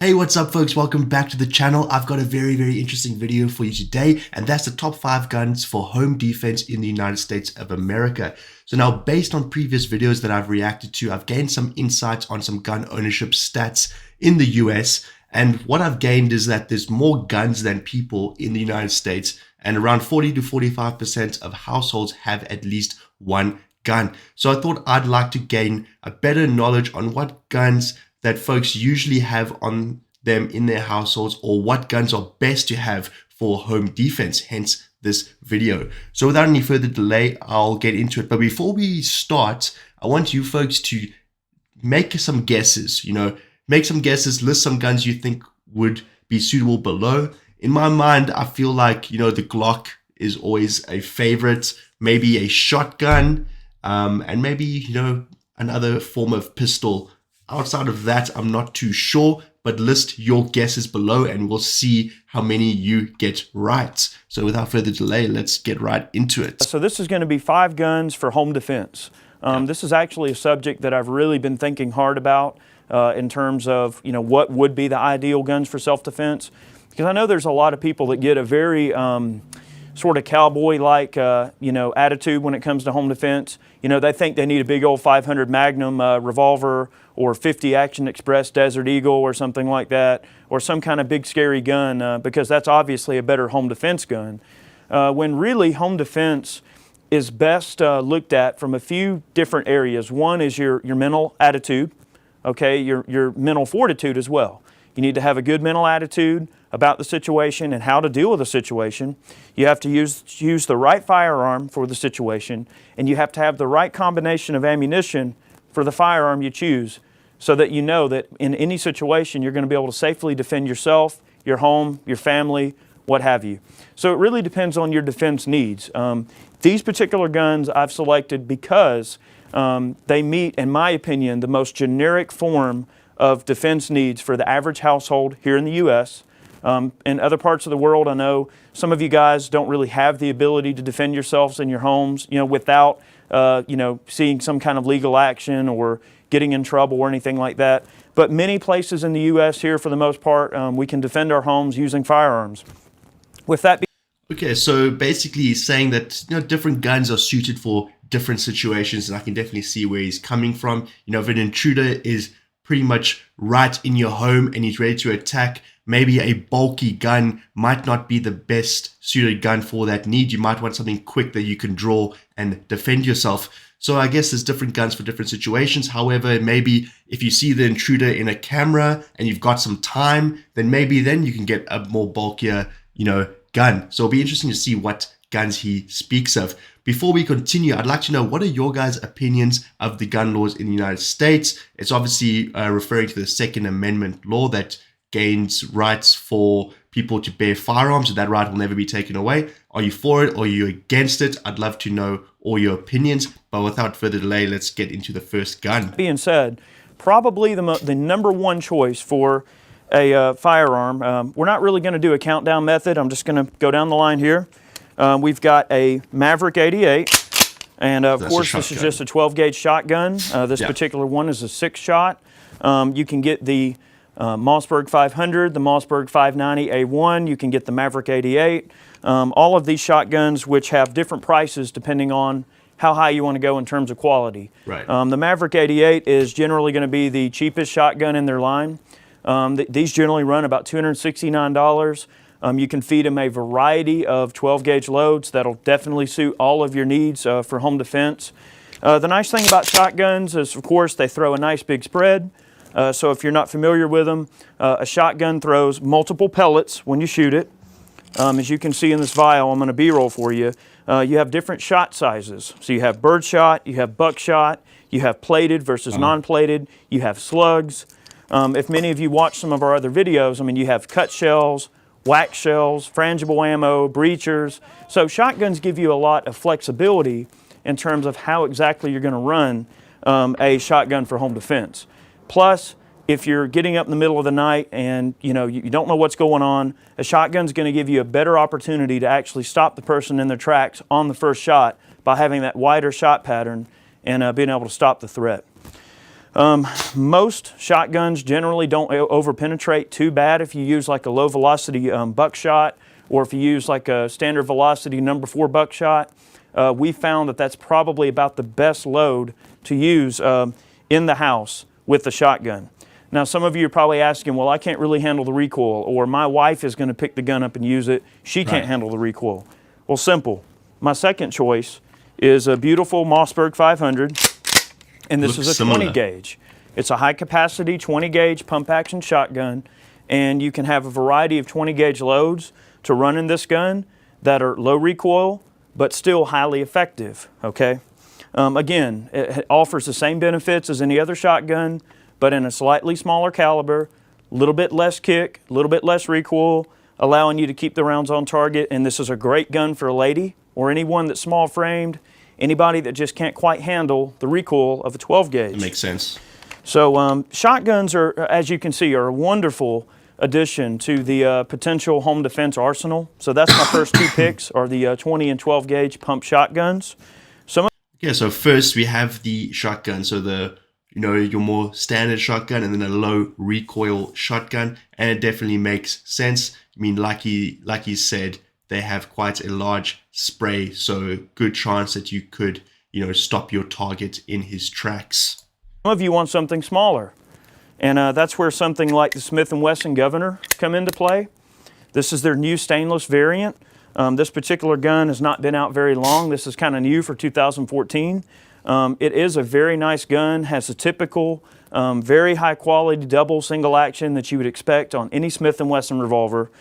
Hey, what's up folks? Welcome back to the channel. I've got a very interesting video for you today, and that's the top 5 guns for home defense in the United States of America. So now, based on previous videos that I've reacted to, I've gained some insights on some gun ownership stats in the US, and what I've gained is that there's more guns than people in the United States, and around 40 to 45% of households have at least one gun. So I thought I'd like to gain a better knowledge on what guns that folks usually have on them in their households, or what guns are best to have for home defense, hence this video. So without any further delay, I'll get into it. But before we start, I want you folks to make some guesses, list some guns you think would be suitable below. In my mind, I feel like, the Glock is always a favorite, maybe a shotgun, and maybe, another form of pistol. Outside of that, I'm not too sure, but list your guesses below and we'll see how many you get right. So without further delay, let's get right into it. So this is going to be 5 guns for home defense. This is actually a subject that I've really been thinking hard about in terms of, what would be the ideal guns for self-defense. Because I know there's a lot of people that get a very sort of cowboy-like, attitude when it comes to home defense. They think they need a big old 500 Magnum revolver or 50 Action Express Desert Eagle or something like that, or some kind of big scary gun because that's obviously a better home defense gun. When really home defense is best looked at from a few different areas. One is your mental attitude, okay, your mental fortitude as well. You need to have a good mental attitude about the situation and how to deal with the situation. You have to use the right firearm for the situation, and you have to have the right combination of ammunition for the firearm you choose, so that you know that in any situation you're going to be able to safely defend yourself, your home, your family, what have you. So it really depends on your defense needs. These particular guns I've selected because they meet, in my opinion, the most generic form of defense needs for the average household here in the U.S. In other parts of the world, I know some of you guys don't really have the ability to defend yourselves in your homes, without, seeing some kind of legal action or getting in trouble or anything like that. But many places in the U.S. here, for the most part, we can defend our homes using firearms. With that Okay, so basically he's saying that different guns are suited for different situations, and I can definitely see where he's coming from. If an intruder is pretty much right in your home and he's ready to attack, maybe a bulky gun might not be the best suited gun for that need. You might want something quick that you can draw and defend yourself. So I guess there's different guns for different situations. However, maybe if you see the intruder in a camera and you've got some time, then maybe then you can get a more bulkier, gun. So it'll be interesting to see what guns he speaks of. Before we continue, I'd like to know, what are your guys' opinions of the gun laws in the United States? It's obviously referring to the Second Amendment law that gains rights for people to bear firearms, and that right will never be taken away. Are you for it or are you against it? I'd love to know all your opinions, but without further delay, let's get into the first gun. being said, probably the number one choice for a firearm, we're not really going to do a countdown method. I'm just going to go down the line here. We've got a Maverick 88, and of course this is just a 12 gauge shotgun. This particular one is a 6-shot. You can get the Mossberg 500, the Mossberg 590A1, you can get the Maverick 88. All of these shotguns, which have different prices depending on how high you want to go in terms of quality. Right. The Maverick 88 is generally going to be the cheapest shotgun in their line. These generally run about $269. You can feed them a variety of 12 gauge loads that'll definitely suit all of your needs for home defense. The nice thing about shotguns is, of course, they throw a nice big spread. So if you're not familiar with them, a shotgun throws multiple pellets when you shoot it. As you can see in this vial, I'm going to B-roll for you. You have different shot sizes. So you have birdshot, you have buckshot, you have plated versus non-plated, you have slugs. If many of you watch some of our other videos, you have cut shells, wax shells, frangible ammo, breachers. So shotguns give you a lot of flexibility in terms of how exactly you're going to run a shotgun for home defense. Plus, if you're getting up in the middle of the night and you don't know what's going on, a shotgun's going to give you a better opportunity to actually stop the person in their tracks on the first shot by having that wider shot pattern and being able to stop the threat. Most shotguns generally don't over-penetrate too bad if you use like a low velocity buckshot, or if you use like a standard velocity number 4 buckshot. We found that that's probably about the best load to use in the house with the shotgun. Now, some of you are probably asking, well, I can't really handle the recoil, or my wife is going to pick the gun up and use it. She can't handle the recoil. Well, simple. My second choice is a beautiful Mossberg 500, and this is a 20 gauge. It's a high capacity 20 gauge pump action shotgun, and you can have a variety of 20 gauge loads to run in this gun that are low recoil, but still highly effective, okay? Again, it offers the same benefits as any other shotgun, but in a slightly smaller caliber, a little bit less kick, a little bit less recoil, allowing you to keep the rounds on target. And this is a great gun for a lady or anyone that's small framed, anybody that just can't quite handle the recoil of a 12 gauge. It makes sense. So shotguns are, as you can see, are a wonderful addition to the potential home defense arsenal. So that's my first 2 picks are the 20 and 12 gauge pump shotguns. Yeah, so first we have the shotgun. So your more standard shotgun, and then a low recoil shotgun, and it definitely makes sense. I mean, like he said, they have quite a large spray, so good chance that you could, stop your target in his tracks. Some of you want something smaller, and that's where something like the Smith & Wesson Governor come into play. This is their new stainless variant. This particular gun has not been out very long. This is kind of new for 2014. It is a very nice gun, has a typical, very high quality double single action that you would expect on any Smith & Wesson revolver.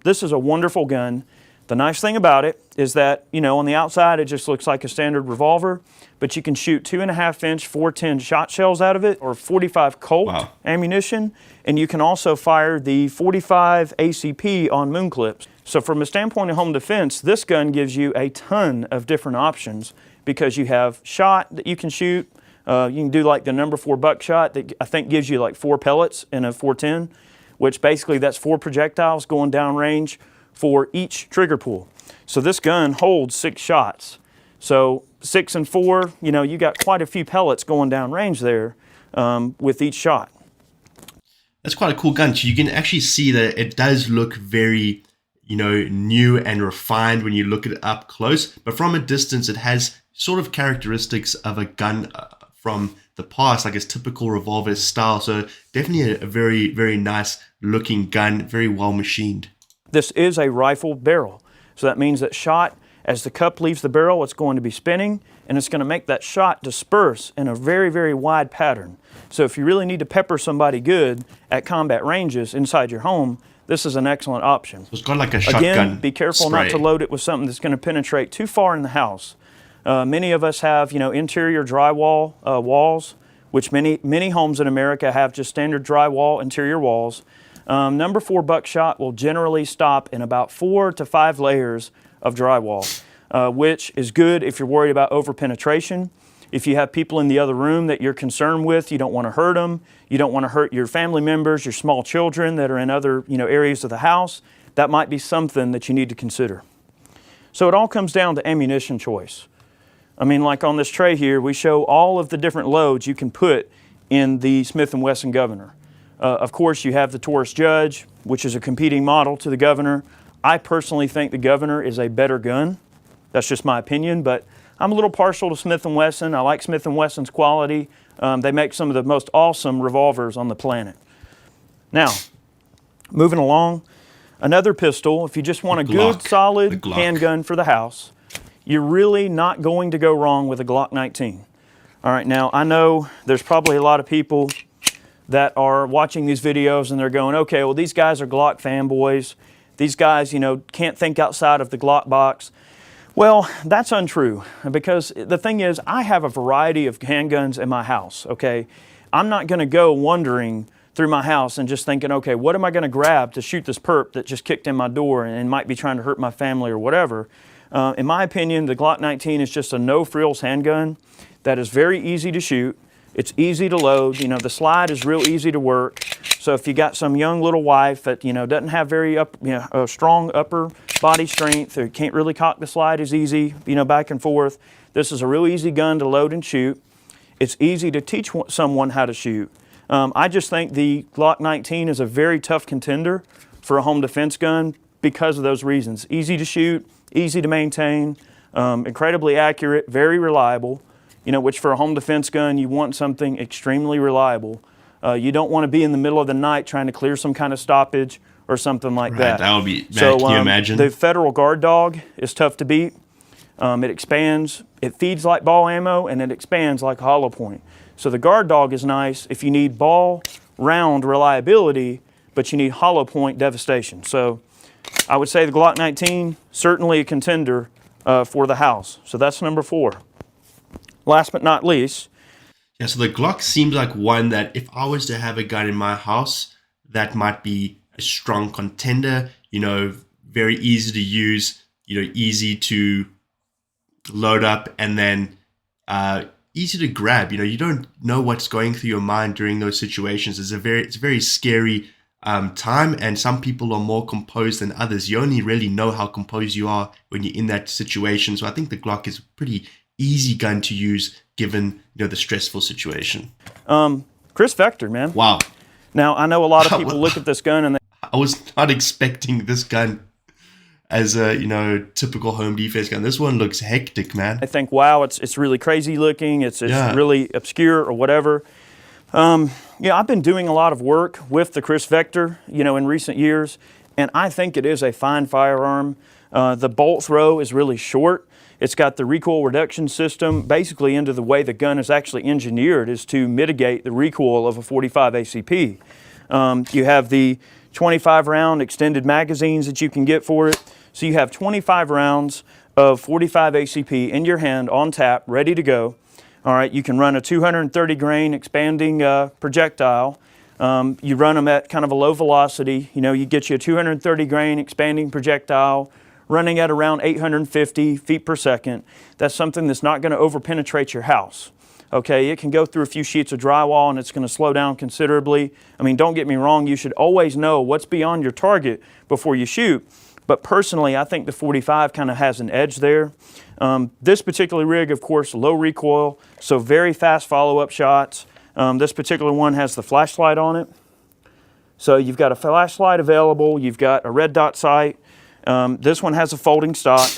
This is a wonderful gun. The nice thing about it is that, on the outside it just looks like a standard revolver, but you can shoot 2.5-inch 410 shot shells out of it, or 45 Colt ammunition, and you can also fire the 45 ACP on moon clips. So from a standpoint of home defense, this gun gives you a ton of different options, because you have shot that you can shoot. You can do like the number 4 buckshot that I think gives you like 4 pellets in a 410, which basically that's 4 projectiles going downrange for each trigger pull. So this gun holds 6 shots. So 6 and 4, you got quite a few pellets going downrange there with each shot. That's quite a cool gun. So you can actually see that it does look very, new and refined when you look at it up close, but from a distance it has sort of characteristics of a gun from the past, like its typical revolver style. So definitely a very, very nice looking gun, very well machined. This is a rifle barrel. So that means that shot, as the cup leaves the barrel, it's going to be spinning, and it's going to make that shot disperse in a very, very wide pattern. So if you really need to pepper somebody good at combat ranges inside your home, this is an excellent option. So it's got like a shotgun. Again, be careful spray. not to load it with something that's going to penetrate too far in the house. Many of us have, interior drywall walls, which many homes in America have just standard drywall interior walls. Number 4 buckshot will generally stop in about 4 to 5 layers of drywall, which is good if you're worried about over-penetration. If you have people in the other room that you're concerned with, you don't want to hurt them, you don't want to hurt your family members, your small children that are in other areas of the house, that might be something that you need to consider. So it all comes down to ammunition choice. I mean, like on this tray here, we show all of the different loads you can put in the Smith & Wesson Governor. Of course, you have the Taurus Judge, which is a competing model to the Governor. I personally think the Governor is a better gun. That's just my opinion, but I'm a little partial to Smith & Wesson. I like Smith & Wesson's quality. They make some of the most awesome revolvers on the planet. Now, moving along, another pistol, if you just want a good, solid handgun for the house, you're really not going to go wrong with a Glock 19. All right, now I know there's probably a lot of people that are watching these videos and they're going, okay, well, these guys are Glock fanboys. These guys, can't think outside of the Glock box. Well, that's untrue, because the thing is, I have a variety of handguns in my house, okay? I'm not gonna go wandering through my house and just thinking, okay, what am I gonna grab to shoot this perp that just kicked in my door and might be trying to hurt my family or whatever. In my opinion, the Glock 19 is just a no-frills handgun that is very easy to shoot. It's easy to load. The slide is real easy to work. So if you got some young little wife that doesn't have very strong upper body strength, or can't really cock the slide as easy, back and forth, this is a real easy gun to load and shoot. It's easy to teach someone how to shoot. I just think the Glock 19 is a very tough contender for a home defense gun because of those reasons. Easy to shoot, easy to maintain, incredibly accurate, very reliable, which for a home defense gun, you want something extremely reliable. You don't want to be in the middle of the night trying to clear some kind of stoppage or something like that. That would be, so, can you imagine? The Federal Guard Dog is tough to beat. It expands, it feeds like ball ammo, and it expands like a hollow point. So the Guard Dog is nice if you need ball round reliability, but you need hollow point devastation. So I would say the Glock 19, certainly a contender for the house. So that's number 4. Last but not least. Yeah, so the Glock seems like one that if I was to have a gun in my house, that might be a strong contender, very easy to use, easy to load up, and then easy to grab. You don't know what's going through your mind during those situations. It's a very scary time, and some people are more composed than others. You only really know how composed you are when you're in that situation. So I think the Glock is a pretty easy gun to use given the stressful situation. Chris Vector, man. Wow. Now I know a lot of people look at this gun and I was not expecting this gun as a typical home defense gun. This one looks hectic, man. I think, wow, it's really crazy looking. It's really obscure or whatever. I've been doing a lot of work with the Chris Vector, in recent years, and I think it is a fine firearm. The bolt throw is really short. It's got the recoil reduction system basically into the way the gun is actually engineered is to mitigate the recoil of a 45 ACP. You have the 25 round extended magazines that you can get for it. So you have 25 rounds of 45 ACP in your hand on tap, ready to go. All right, you can run a 230 grain expanding projectile. You run them at kind of a low velocity. You get you a 230 grain expanding projectile running at around 850 feet per second. That's something that's not going to overpenetrate your house. Okay, it can go through a few sheets of drywall and it's going to slow down considerably. I mean, don't get me wrong, you should always know what's beyond your target before you shoot. But personally, I think the 45 kind of has an edge there. This particular rig, of course, low recoil, so very fast follow-up shots. This particular one has the flashlight on it. So you've got a flashlight available, you've got a red dot sight. This one has a folding stock.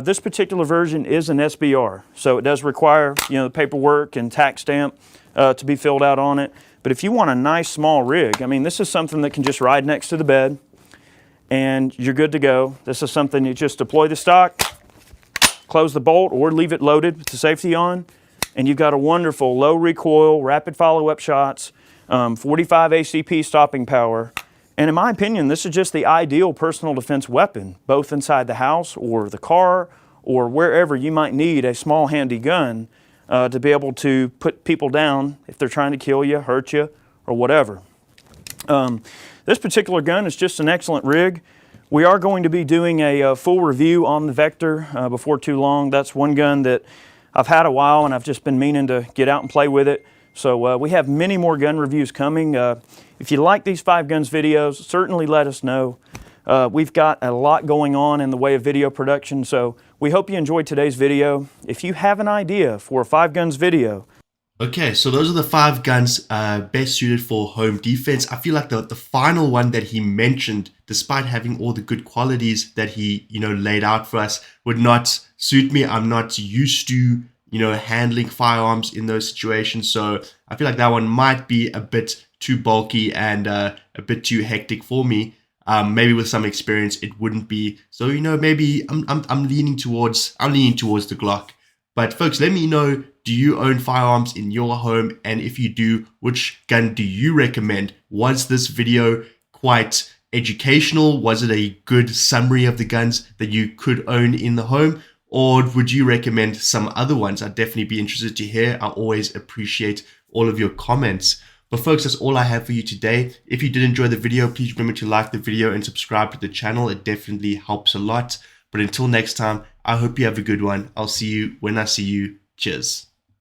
This particular version is an SBR, so it does require the paperwork and tax stamp to be filled out on it. But if you want a nice small rig, I mean, this is something that can just ride next to the bed and you're good to go. This is something you just deploy the stock, close the bolt, or leave it loaded with the safety on, and you've got a wonderful low recoil, rapid follow-up shots, 45 ACP stopping power. And in my opinion, this is just the ideal personal defense weapon, both inside the house or the car or wherever you might need a small handy gun to be able to put people down if they're trying to kill you, hurt you, or whatever. This particular gun is just an excellent rig. We are going to be doing a full review on the Vector before too long. That's one gun that I've had a while and I've just been meaning to get out and play with it. So we have many more gun reviews coming. If you like these 5 guns videos, certainly let us know. We've got a lot going on in the way of video production, so we hope you enjoyed today's video. If you have an idea for a 5 guns video. Okay, so those are the 5 guns best suited for home defense. I feel like the final one that he mentioned, despite having all the good qualities that he laid out for us, would not suit me. I'm not used to handling firearms in those situations, so I feel like that one might be a bit too bulky and a bit too hectic for me. Maybe with some experience it wouldn't be. So maybe I'm leaning towards the Glock. But folks, let me know, do you own firearms in your home? And if you do, which gun do you recommend? Was this video quite educational? Was it a good summary of the guns that you could own in the home? Or would you recommend some other ones? I'd definitely be interested to hear. I always appreciate all of your comments. But folks, that's all I have for you today. If you did enjoy the video, please remember to like the video and subscribe to the channel. It definitely helps a lot. But until next time, I hope you have a good one. I'll see you when I see you. Cheers.